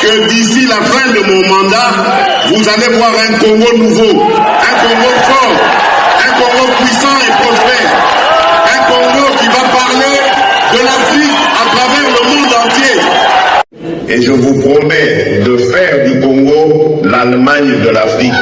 que d'ici la fin de mon mandat, vous allez voir un Congo nouveau, un Congo fort, un Congo puissant et prospère, un Congo qui va parler de l'Afrique à travers le monde entier. Et je vous promets de faire du Congo l'Allemagne de l'Afrique.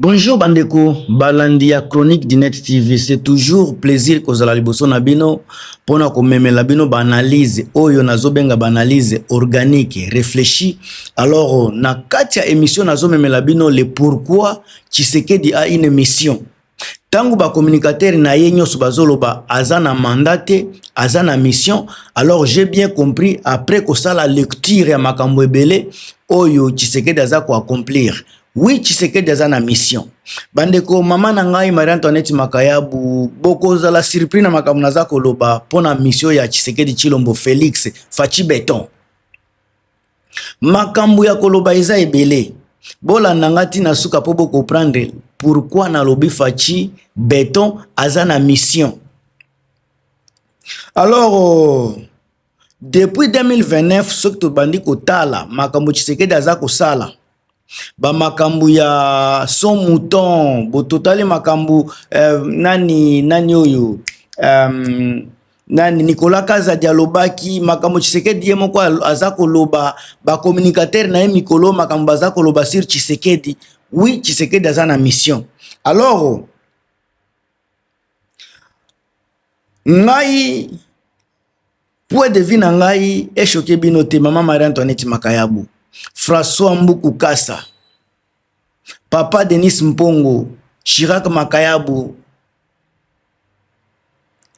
Bonjour Bandeko, Balandia Chronique du Net TV. C'est toujours plaisir que vous allez liboso na bino pona ko memela bino ba analyse oyo nazo benga ba analyse organique, réfléchie. Alors na kati ya émission nazo memela bino le pourquoi Tshisekedi a une mission. Tangu ba communicateur na ye nyoso bazoloba azana mandate, azana mission. Alors j'ai bien compris après que ça la lecture ya makambo ebele oyo Tshisekedi aza ko accomplir. Oui, Tshisekedi aza na mission. Bandeko mama na ngai Marie Antoinette Makayabu boko zala surpris na makambo naza koloba pona mission ya Tshisekedi Tshilombo Félix Fachi Beton. Makambo ya koloba eza ebele. Bola nangati na suka po boko comprendre pourquoi na lobi Fachi Beton aza na mission. Alors depuis 2029 ce que bandi ko tala makambo Tshisekedi aza ko sala. Ba makambu ya son mouton bo totali makambu nani oyo nani Nicolas Kazadi alobaki makambu Tshisekedi yemoko azako loba ba communicateur na mikolo makambu azako loba sur Tshisekedi. Oui, Tshisekedi aza na mission. Alors ngai point de vue na ngai e choqué bino te mama Marie Antoinette Makayabu, François Mbuku Kassa, Papa Denis Mpongo, Chirac Makayabu,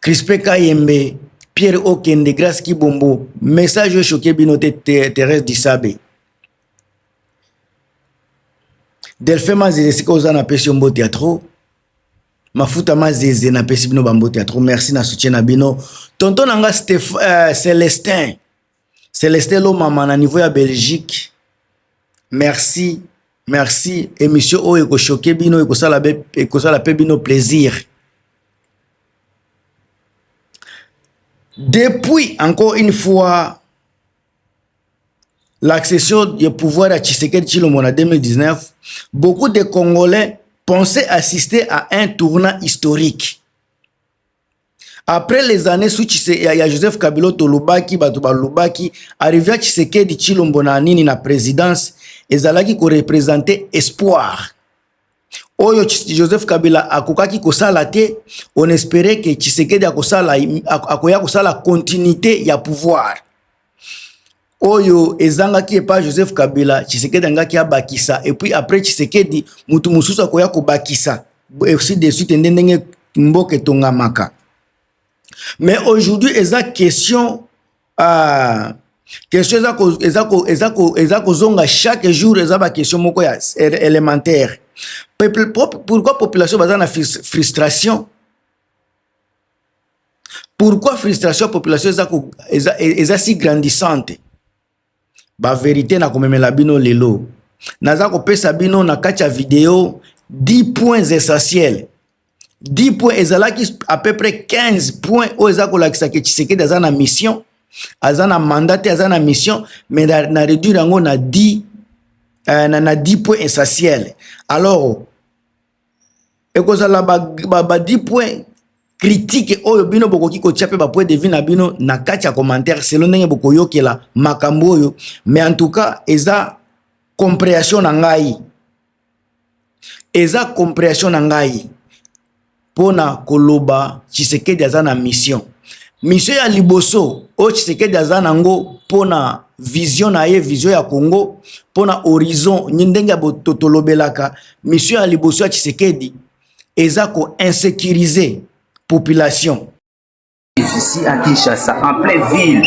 Crispé Kayembe, Pierre Okende, Grace Kibombo, message choqué binote Thérèse Dissabe. Delphin Mazeze sika oza na pesi mbo théâtre. Mafuta Mazeze na pesi bino bambo théâtre. Merci na soutien na bino. Tonton nanga Célestin. Célestin lo mama na niveau ya Belgique. Merci. Merci. Émission o eko choqué bino eko sala pe bino plaisir. Depuis encore une fois l'accession du pouvoir à Tshisekedi Tshilombo en 2019, beaucoup de Congolais pensaient assister à un tournant historique. Après les années sous Joseph Kabila Tolobaki, Batuba Lobaki, arrivé à Tshisekedi Tshilombo na nini na présidence, ezalaki ko représenter espoir. Oyo Joseph Kabila akokaki kosala te, on espérait que Tshisekedi akoya kosala continuité ya pouvoir. Oyo ezangaki epa Joseph Kabila, Tshisekedi angaki abakisa, et puis après Tshisekedi mutu mususu akoya kobakisa. Aussi de suite ndenge mboke tongamaka. Mais aujourd'hui, eza question ezako zonga chaque jour ezaba question moko ya élémentaire. Pourquoi population baza na frustration? Pourquoi frustration population eza si grandissante? Ba vérité na komemela bino lelo. Naza ko pesa bino na kacha vidéo 10 points essentiels. 10 points ezalaki à peu près 15 points o ezako lakisa ke Tshisekedi aza na mission, aza na mandat, aza na mission, mais na réduire yango na 10 points essentiels. Alors ekozala ba 10 points critiques oyo bino bokoki ko tchape ba point de vue na bino na kacha commentaire selon ndenge bokoyokela makambo oyo, mais en tout cas eza compréhension na ngai. Eza compréhension na ngai. Pona koloba Tshisekedi aza na mission. mission ya liboso o Tshisekedi aza nango pona vision na ye, vision ya Congo, pona horizon ndenge totolobelaka. Mission ya liboso ya Tshisekedi eza ko insécuriser population. Ici à Kinshasa, en pleine ville,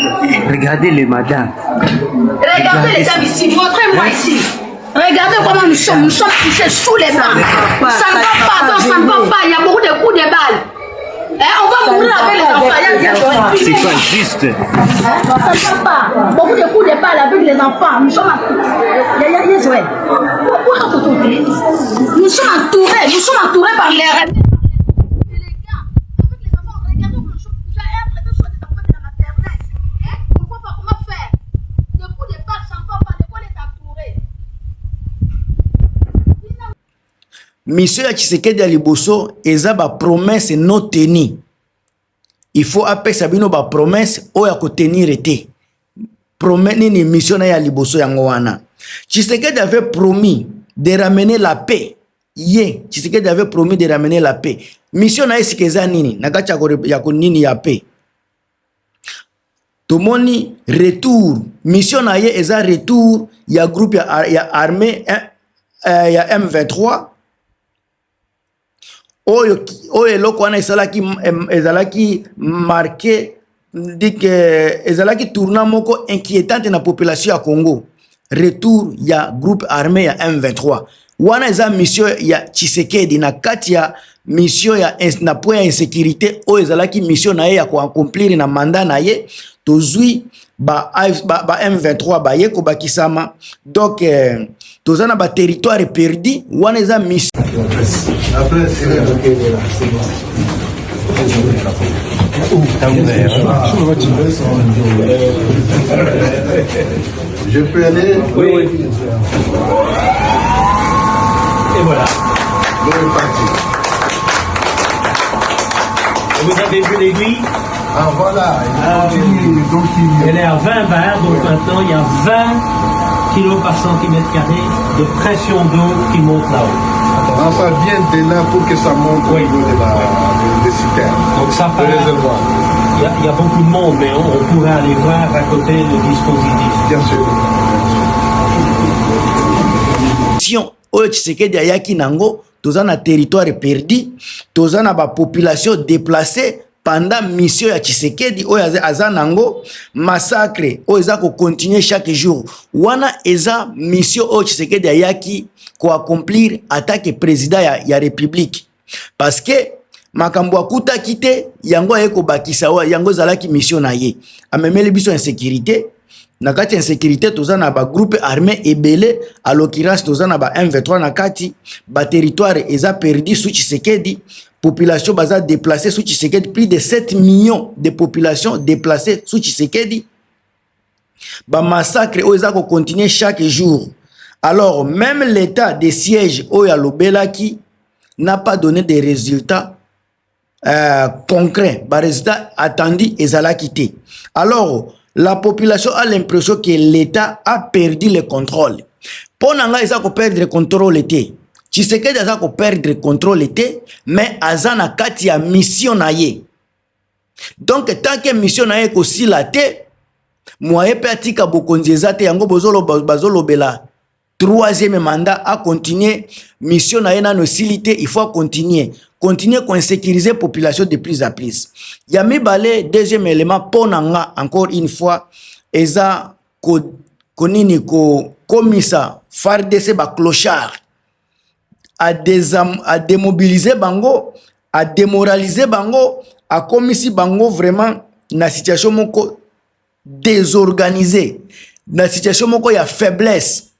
regardez les madames. Regardez les dames ici, montrez-moi ici. Regardez comment nous sommes couchés sous les bancs. Ça ne va pas, non, ça ne va pas, il y a beaucoup de coups de balles. On va mourir avec les enfants. C'est pas juste. Ça ne va pas. Beaucoup de coups de balles avec les enfants. Nous sommes entourés par les... Mission ya Tshisekedi ya liboso eza ba promesse non tenue. Il faut apesa bino ba promesse o ya ko tenir été. Promesse ni mission na ya liboso yango wana. Tshisekedi avait promis de ramener la paix. Tshisekedi avait promis de ramener la paix. Mission na esikeza nini? Nakati ya ko nini ya paix. Tomoni retour. Mission na ye eza retour ya groupe ya armée ya M23. Oyo eloko wana ezalaki marqué dike ezalaki tournant moko inquiétante na population ya Congo. Retour ya groupe armé ya M23. Wana eza mission ya Tshisekedi na kati ya mission ya na point ya insécurité oyo ezalaki mission na ye ya ko accomplir na mandat na ye tozui ba M23 ba ye ko bakisama. Donc tozana ba territoire perdu wana eza mission. Après, c'est bon. Je peux aller? Oui. Et voilà. Et vous avez vu l'aiguille? Ah voilà, elle est à 20 bars, donc maintenant il y a 20 kilos par centimètre carré de pression d'eau qui monte là-haut. Ah, ça vient de là pour que ça monte au niveau de citernes. Donc ça part. Il y a beaucoup de monde, mais on pourrait aller voir à côté le dispositif. Bien sûr. Oyo Tshisekedi ayaki nango, toza na territoire perdu, toza na ba population déplacée pendant mission ya Tshisekedi oyo aza nango, massacre oyo eza ko continuer chaque jour. Wana eza mission oyo Tshisekedi ayaki ko accomplir attaque président ya république. Parce que makambo akuta kite yango ayeko bakisa wa yango zalaki mission na ye. Amemeli biso insécurité. Na kati insécurité toza na ba groupe armé ebele, à l'occurrence toza na ba M23 na kati, ba territoire eza perdu sous Tshisekedi, population baza déplacée sous Tshisekedi, plus de 7 millions de population déplacées sous Tshisekedi. Ba massacre o eza ko continuer chaque jour. Alors même l'état de siège o ya lobelaki n'a pas donné des résultats concrets, ba résultats attendus ezalaki te. Alors la population a l'impression que l'État a perdu le contrôle. Ponanga eza ko perdre le contrôle te. Tshisekedi eza ko perdre le contrôle te, mais aza na kati ya mission na ye. Donc tant que mission na ye ko sila te, moye pe atika bokonzi eza te yango bazolobela troisième mandat à continuer mission na ye nano silité, il faut continuer qu'on sécuriser la population de plus en plus. Yami balé deuxième élément ponanga encore une fois eza konini ko komisa FARDC ba clochard à démobiliser bango, à démoraliser bango, à komisi bango vraiment na situation moko désorganisée, na situation moko ya faiblesse.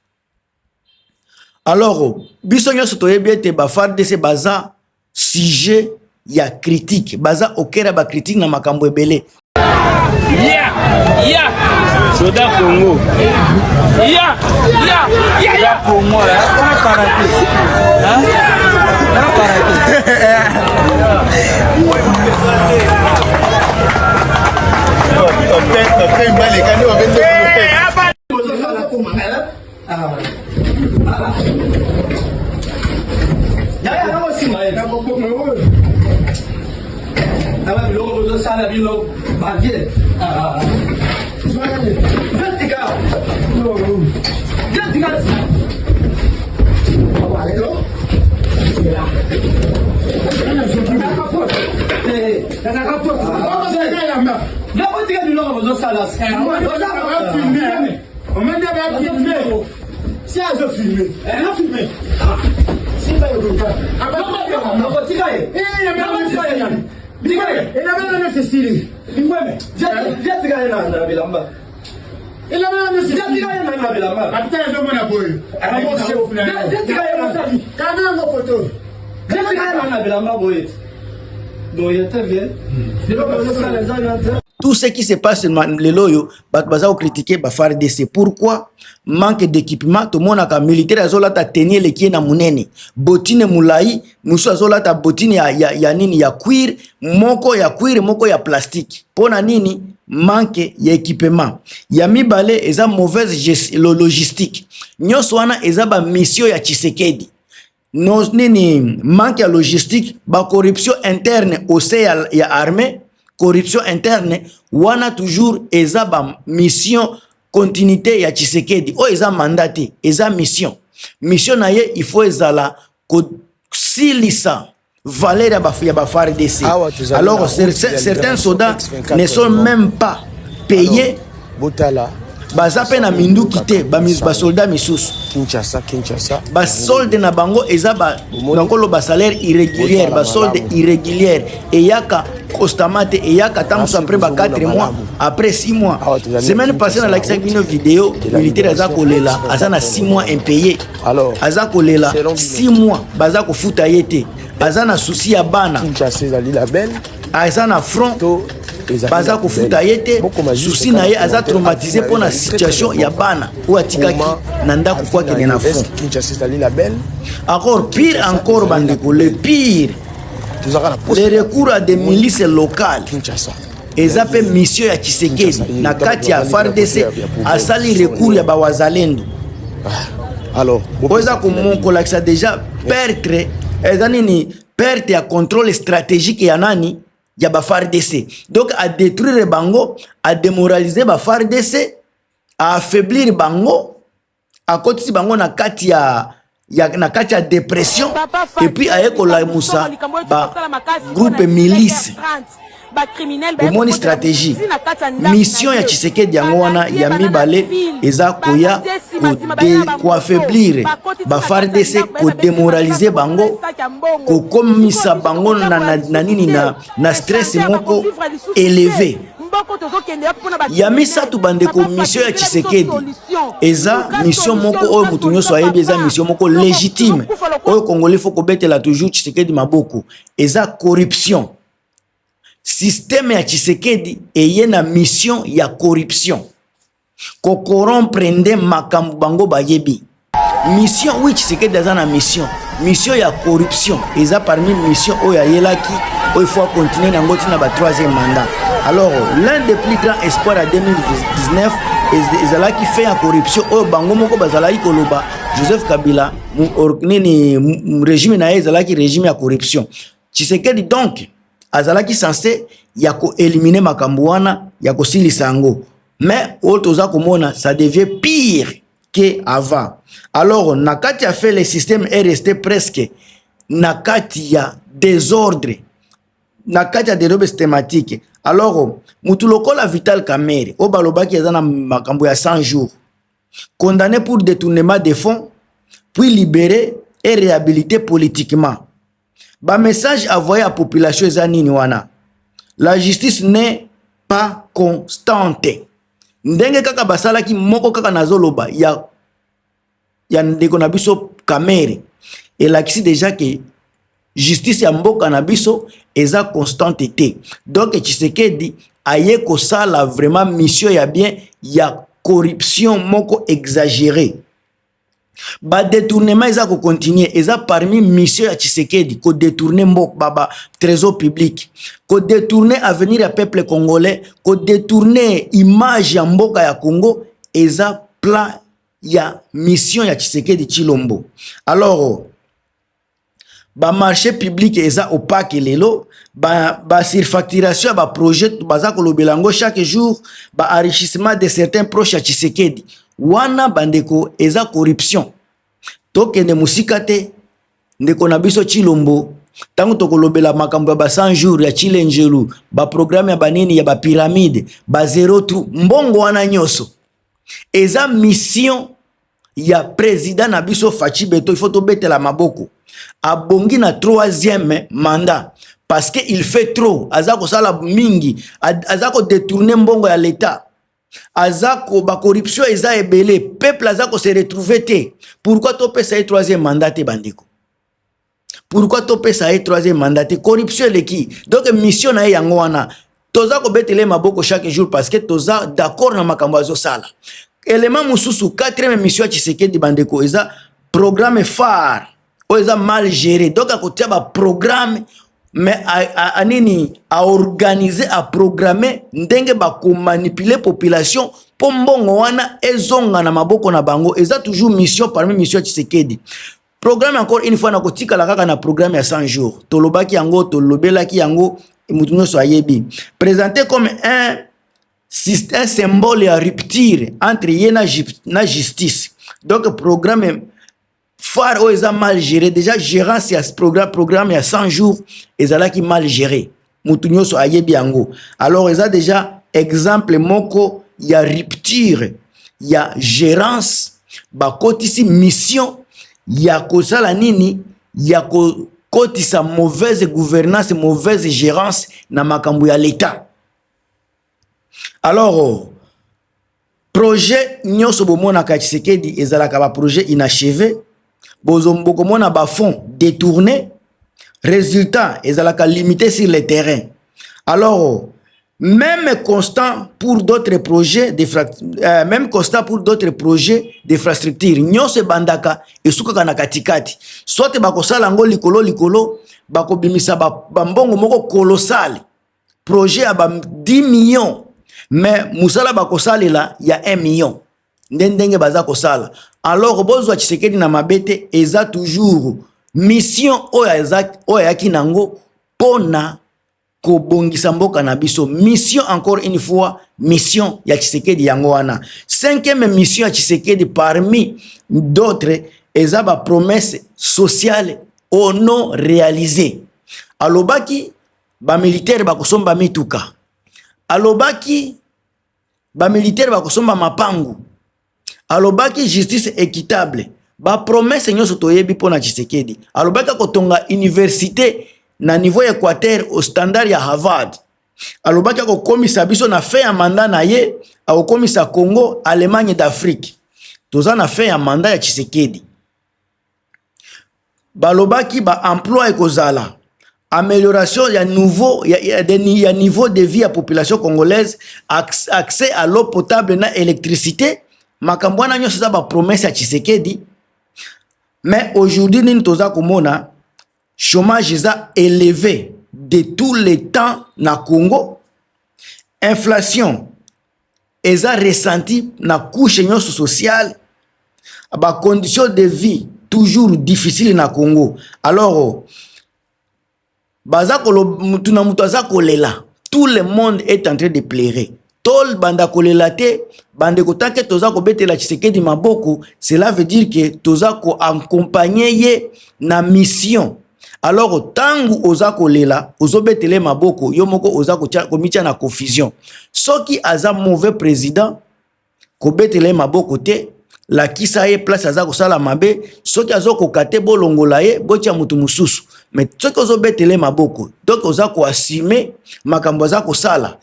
Alors biso nyonso toyebi ete ba FARDC baza sujet ya critique, baza okera ba critique na makambo ebele. Soda Congo. Soda Congo là, aba biloko bozosala bino babie nakotika biloko bozosala si azofilme filme Tout ce qui se passe le loyo, baza au critiquer ba FARDC. Pourquoi? Manque d'équipement. Tout le monde a militaire azola ta tenir le qui na munene. Botine mulai, musu azola ta botine ya nini ya cuir, moko ya plastique. Pona nini? Manque ya équipement. Ya mibale eza mauvaise logistique. Nyonso wana eza ba mission ya Tshisekedi. No nini manque ya logistique, ba corruption interne au sein ya armée. Corruption interne wana toujours eza ba mission continuité ya Tshisekedi o eza mandaté eza mission na ye il faut ezala ko silisa valeur ya ba FARDC. Alors certains soldats ne sont même pas payés baza pe na mindu kite ba soldat misusu Kinshasa ba solde na bango eza ba nakolo ba salaire irrégulier ba solde irrégulier et yaka constamment et yaka tamusu après ba 4 mois après 6 mois semaine passée na like 5 vidéo militaire aza kolela aza na 6 mois impayé aza kolela 6 mois baza ko futa yete aza na souci ya bana Kinshasa ezali la belle aza na front baza kofuta yete souci na ye aza traumatisé pour la situation ya bana ou atikaki na ndako kwa kene na fond. Encore pire encore bandeko, le pire les recours à des milices locales eza pe mission ya Tshisekedi na kati ya FARDC asali recours ya bawazalendo. Alors oza komonkola ça déjà perdre eza nini perte ya contrôle stratégique ya nani ya ba FARDC. Donc à détruire bango, à démoraliser ba FARDC, à affaiblir bango, à kotisi bango na kati ya dépression et puis à ekola musa ba groupe milice. Bomoni stratégie mission ya Tshisekedi yango wana ya mibale eza koya ko affaiblir ba FARDC, ko démoraliser bango, ko komisa bango na nini na stress moko élevé. Ya misatu bandeko mission ya Tshisekedi eza mission moko oyo mutu nyonso ayebi eza mission moko légitime oyo Congolais faut kobetela toujours Tshisekedi maboko eza corruption. Système ya Tshisekedi eye na mission ya corruption ko corrompre nde makambo bango bayebi. Mission oui Tshisekedi aza na mission ya corruption eza parmi mission oyo ayelaki oyo faut continuer na ngoti na ba 3e mandat. Alors l'un des plus grands espoirs à 2019 ezalaki fait ya corruption oyo bango moko bazalaki koloba Joseph Kabila nini régime na ezalaki régime ya corruption. Tshisekedi donc azalaki censé ya ko éliminer makambo wana ya ko silisa yango, mais otoza komona ça devient pire que avant. Alors nakati a fait le système est resté presque nakati ya désordre, nakati ya dérobe systématique. Alors mutu lokola Vital Kamerhe o balobaki azana makambo ya 100 jours condamné pour détournement de fonds puis libéré et réhabilité politiquement. Ba message envoyé à la population ezanini wana. La justice n'est pas constante. Ndenge kaka basalaki moko kaka nazoloba ya ndeko na biso Kamerhe. Et là qui déjà que justice ya mboka na biso eza constante te. Donc Tshisekedi aye ko sala vraiment mission ya bien ya corruption moko exagérée. Ba détournement eza ko continuer eza parmi mission ya Tshisekedi ko détourner mbok baba trésor public, ko détourner avenir ya peuple congolais, ko détourner image ya mboka ya Congo eza plan ya mission ya Tshisekedi Chilombo. Alors ba marché public eza opaque lelo, ba surfacturation ba projet baza kolobelango chaque jour, ba enrichissement de certains proches à Tshisekedi. Wana bandeko eza corruption. Tokende musika te, ndeko na biso Chilombo, tango tokolobela makambo ya ba 100 jours ya Chilenjelu, ba programme ya banini ya ba pyramide, ba zero trou, mbongo wana nyoso. Eza mission ya président na biso Fachi Beto, il faut tobete la maboko. Abongi na 3e mandat parce que il fait trop. Azako sala mingi, azako détourner mbongo ya l'état. Azako ba corruption eza ebele, peuple azako se retrouver te. Pourquoi topé ça 3e mandat te bandiko? Pourquoi topé ça 3e mandat te? Corruption le qui? Donc mission na yango wana. Toza ko betele maboko chaque jour parce que toza d'accord na makambo azo sala. Élément mususu 4e mission Tshisekedi bandeko eza programme phare. Oza mal géré. Donc à côté ba programme mais à organiser, à programmer ndenge ba ko manipuler population pour mbongo wana ezonga na maboko na bango. Eza toujours mission parmi mission Tshisekedi. Programme encore une fois na kotika la kaka na programme ya 100 jours. Tolobaki yango, tolobelaki yango, mutu nyonso ayebi. Présenté comme un symbole à rupture entre yé na justice. Donc programme phare o eza mal géré. Déjà gérance ya programme ya 100 jours ezalaki mal géré. Mutu nyonso ayebi yango. Alors eza déjà exemple moko ya rupture ya gérance ba kotisi mission ya kosala nini ya kotisa mauvaise gouvernance, mauvaise gérance na makambo ya l'état. Alors projet nyonso bomona ka Tshisekedi ezalaka ba projet inachevé, bozombo mona ba fonds détournés, résultat ezalaka limité sur le terrain. Alors même constat pour d'autres projets d'infrastructure nyonso bandaka esukaka na katikati, soit bakosala ngo likolo bakobimisa bambongo moko colossal projet ya 10 millions, mais musala bakosalela ya 1 million ndenge baza kosala. Alors bozwa Tshisekedi na mabete eza toujours mission oya yaki nango pona kobongisa mboka na biso. Mission encore une fois, mission ya Tshisekedi yango wana. 5e mission ya Tshisekedi parmi d'autres eza ba promesse sociale au non réalisée. Alobaki ba militaire bakosomba mituka. Alobaki ba militaire bakosomba mapangu. Alobaki justice équitable. Ba promesse nyonso toyebi pona Tshisekedi. Alobaki kotonga université na niveau Équateur au standard ya Harvard. Alobaki akokomisa biso na fin ya mandat na ye, akokomisa Congo, Allemagne d'Afrique. Toza na fin ya mandat ya Tshisekedi. Balobaki ba emploi ekozala, amélioration ya niveau de vie à population congolaise, accès à l'eau potable na électricité. Makambo wana nyonso za ba promesse ya Tshisekedi. Mais aujourd'hui nini toza komona chômage est élevé de tous les temps na Congo. Inflation est ressentie na couche sociale. Ba conditions de vie toujours difficiles na Congo. Alors tout le monde est en train de pleurer. Tol banda kolela te, bande kotanke toza ko betela Tshisekedi maboko, cela veut dire que toza ko accompagner ye na mission. Alors tangu oza kolela, ozo betele maboko, yo moko oza ko mitia na confusion. Soki aza mauvais président, ko betele maboko te, la kisa ye place aza ko sala mabe, soki azo ko kate bolongola ye, botia mutu mususu. Mais soki ozo betele maboko, donc oza ko assumer makambo aza ko sala.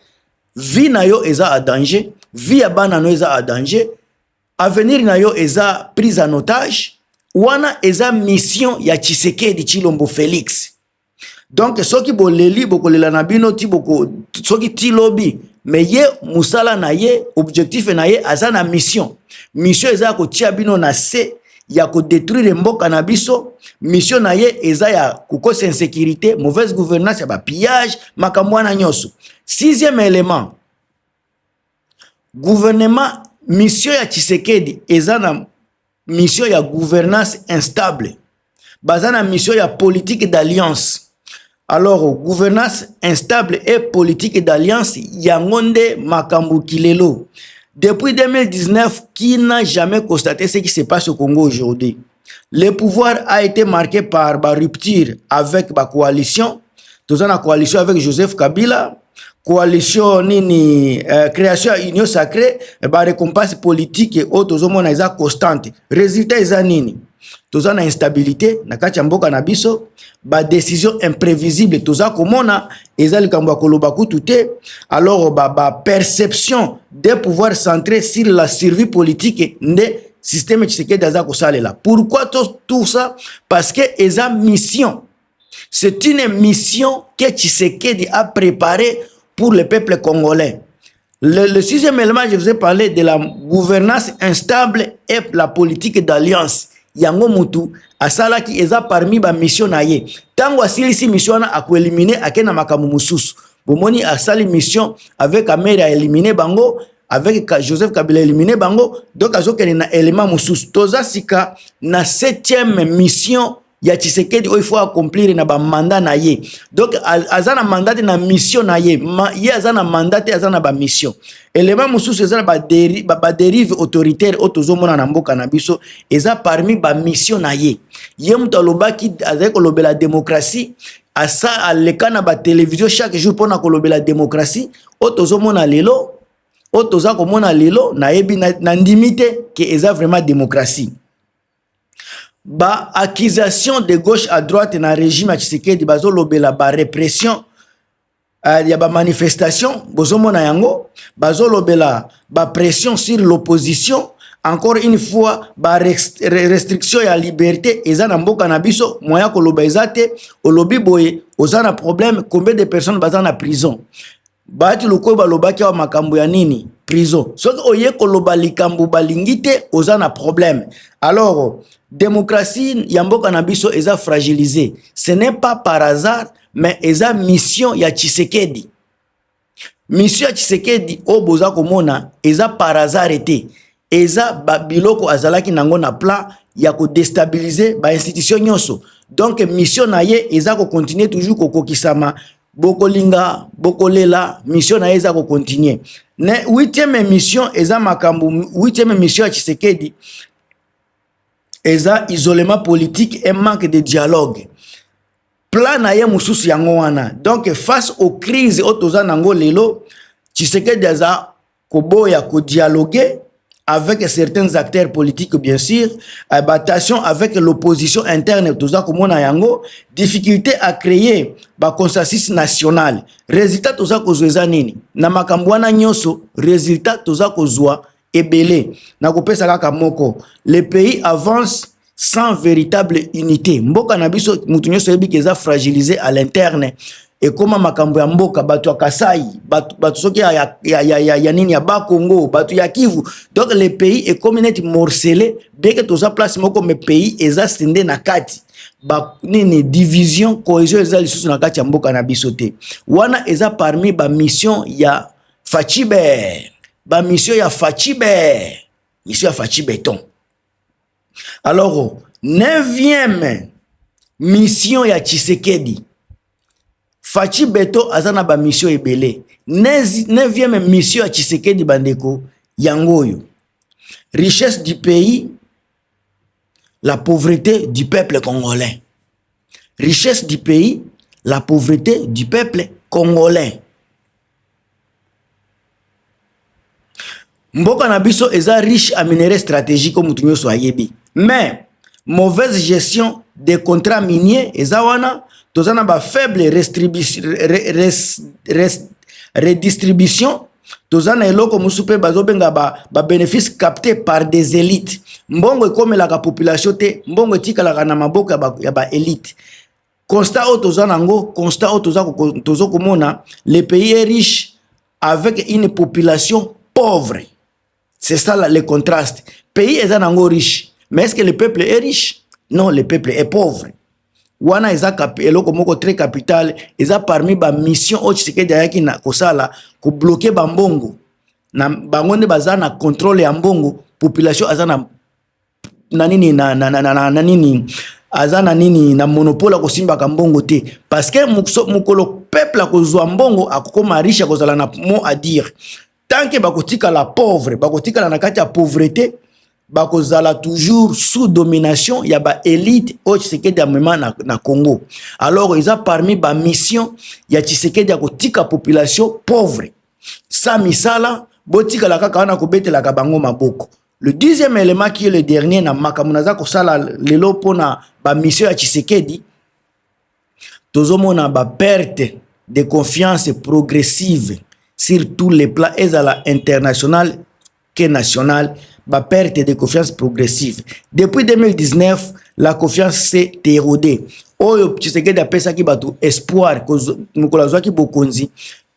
Vie na yo eza a danger, vie ya bana no eza a danger, avenir na yo eza prise en otage, wana eza mission ya Tshisekedi Tshilombo Félix. Donc soki boleli bokolela na bino ti boko soki ti lobby, mais ye musala na ye, objectif na ye aza na mission. Mission eza ko tia bino na se ya ko détruire mboka na biso, mission na ye eza ya kukosa insécurité, mauvaise gouvernance ya ba pillage, makambo wana nyoso. 6e élément, gouvernement, mission ya Tshisekedi eza na mission ya gouvernance instable. bazana mission ya politique d'alliance. Alors gouvernance instable et politique d'alliance yangonde makambu kilelo. Depuis 2019, qui n'a jamais constaté ce qui se passe au Congo aujourd'hui? Le pouvoir a été marqué par la rupture avec la coalition. Nous avons une coalition avec Joseph Kabila, coalition nini création union sacrée, ba récompense politique et autres hommes na constante. Résultat est nini? Nous avons une instabilité, na kati ya mboka na biso, ba décision imprévisible, toza komona ezali kambo koloba kutute. Alors ba perception des pouvoirs centrés sur la survie politique de système Tshisekedi aza kosalela. Pourquoi tout ça? Parce que eza mission. C'est une mission que Tshisekedi a préparée pour le peuple congolais. Le sixième élément, je vous ai parlé de la gouvernance instable et la politique d'alliance. Yango mutu asala ki eza parmi ba mission na ye. Tango asilisi mission na akuelimine akena makamu mususu. Bomoni asali mission avec Ameri a éliminé bango, avec Joseph Kabila éliminé bango, donc azokene na élément mususu. Toza sika na 7e mission ya Tshisekedi il faut accomplir na ba mandat na ye. Donc azana mandat na mission na ye. Ye azana mandat azana ba mission. Élément mususu ezana ba dérive autoritaire otozomona na mboka na biso eza parmi ba mission na ye. Ye mutu alobaki azali kolobela démocratie asa aleka na ba télévision chaque jour pona kolobela démocratie otozomona lelo otoza komona lelo na yebi na ndimite ke eza vraiment démocratie. Ba accusation de gauche à droite na régime à Tshisekedi bazo lobela ba répression ya ba manifestation bozomona yango bazo lobela ba pression sur l'opposition. Encore une fois ba restriction ya liberté eza na mboka na biso moya koloba ezate olobi boye ozana problème combien de personnes bazana prison bati loko balobaki wa makambo ya nini prison soki oye koloba likambo balingite ozana problème. Alors démocratie ya mboka na biso eza fragilisée. Ce n'est pas par hasard mais eza mission ya Tshisekedi. Mission ya Tshisekedi o boza komona eza par hasard ete eza biloko azalaki nango na plan ya ko déstabiliser ba institution nyonso. Donc mission na ye eza ko continuer toujours ko kokisama bokolinga bokolela mission na ye eza ko continuer. Ne 8e mission eza makambo 8e mission ya Tshisekedi eza isolement politique et manque de dialogue. Plan na ye mususu yango wana. Donc face aux crises otoza nango lelo Tshisekedi aza koboya ko dialoguer avec certains acteurs politiques bien sûr, tension avec l'opposition interne toza komona yango, difficulté à créer ba consensus national. Résultat toza kozwa nini? Na makambo wana nyonso résultat toza kozwa ebele. Na kopesa kaka moko, le pays avance sans véritable unité. Mboka na biso mutu nyonso yebi keza fragilisé à l'interne. Et comment makambo ya mboka batu ya Kasai, batu soki ya nini ya ba Congo, batu ya Kivu. Donc le pays est comme net morcelé, bien que toza place moko me pays eza stende na kati. Ba nini division cohésion eza lisusu na kati ya mboka na biso te. Wana eza parmi ba mission ya Fachibe. Ba mission ya Fachibe. Mission ya Fachibe ton. Alors, 9e mission ya Tshisekedi. Fachi Beto azana ba mission ebele. 9e mission ya Tshisekedi bandeko yangoyo. Richesse du pays, la pauvreté du peuple congolais. Richesse du pays, la pauvreté du peuple congolais. Mboka na biso eza riche en minerais stratégiques comme mutu nyoso ayebi. Mais mauvaise gestion des contrats miniers eza wana tozana ba faible redistribution tozana eloko musupe bazobenga ba bénéfices captés par des élites. Mbongo ekomela ka population te, mbongo etikala na maboko ya ba élite. Constat o tozana ngo, constat o tozo komona, le pays est riche avec une population pauvre. C'est ça le contraste. Pays est nango riche, mais est-ce que le peuple est riche? Non, le peuple est pauvre. Wana eza eloko moko très capital, eza parmi ba mission o Tshisekedi ayaki na kosala ko bloquer ba mbongo. Na bango nde baza na contrôle ya mbongo, population azana nini azana nini na monopole ko simba ka mbongo te parce que mukolo peuple ko zwa mbongo akoma riche ko zala na mot à dire tant que bakotika la pauvre bakotika na kati ya pauvreté bakozala toujours sous domination ya ba élite au Tshisekedi amema na Congo. Alors ils a parmi ba mission ya Tshisekedi akotika population pauvre sa misala botika la kaka na kobetela ka bango maboko. Le deuxième élément qui est le dernier na makamunaza ko sala lelo pona ba mission ya Tshisekedi tozomona ba perte de confiance progressive sur tous les plans ezala international que national. Ba perte de confiance progressive. Depuis 2019, la confiance s'est érodée. Oyo Tshisekedi a pesa ki batu espoir mukola zwa ki bokonzi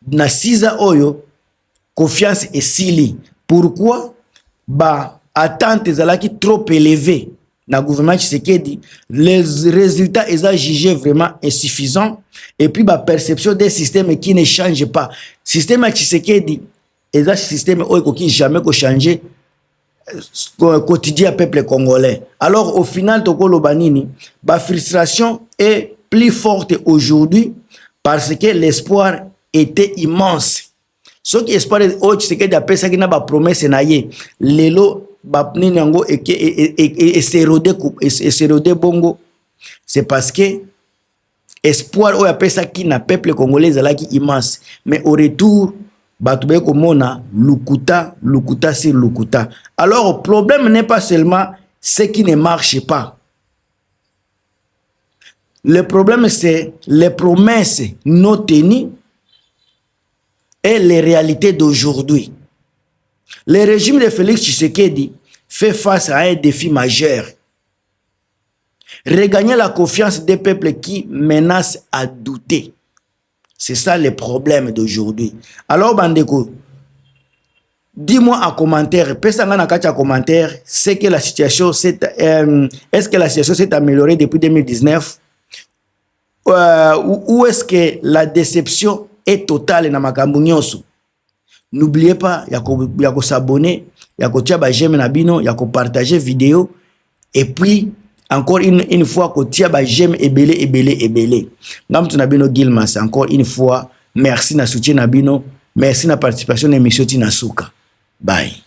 na 6 ans oyo confiance esili. Pourquoi? Ba attente ezalaki trop élevée na gouvernement Tshisekedi, les résultats est jugé vraiment insuffisants et puis ba perception des systèmes qui ne change pas. Système Tshisekedi est un système oyo qui jamais ko changer quotidien peuple congolais. Alors au final tokolo banini ba frustration est plus forte aujourd'hui parce que l'espoir était immense. Ce qui espoir au Tshisekedi appelle ça qui n'a pas promesse na ye lelo ba nini yango et s'éroder bongo, c'est parce que espoir au appelle ça qui n'a peuple congolais là qui immense, mais au retour batube komona lukuta sur lukuta. Alors le problème n'est pas seulement ce qui ne marche pas. Le problème c'est les promesses non tenues et les réalités d'aujourd'hui. Le régime de Félix Tshisekedi fait face à un défi majeur. Regagner la confiance des peuples qui menacent à douter. C'est ça le problème d'aujourd'hui. Alors, Bandeko, dis-moi en commentaire, c'est que la situation est-ce que la situation s'est améliorée depuis 2019 ou est-ce que la déception est totale na makambo nyonso? N'oubliez pas, il y a qu'à s'abonner, il y a qu'à j'aime na bino, il y a qu'à partager vidéo et puis encore une fois, j'aime ebele. Ngam tu nabino Gilmas, encore une fois, merci na soutien nabino, merci na participation na émission Tinasuka. Bye.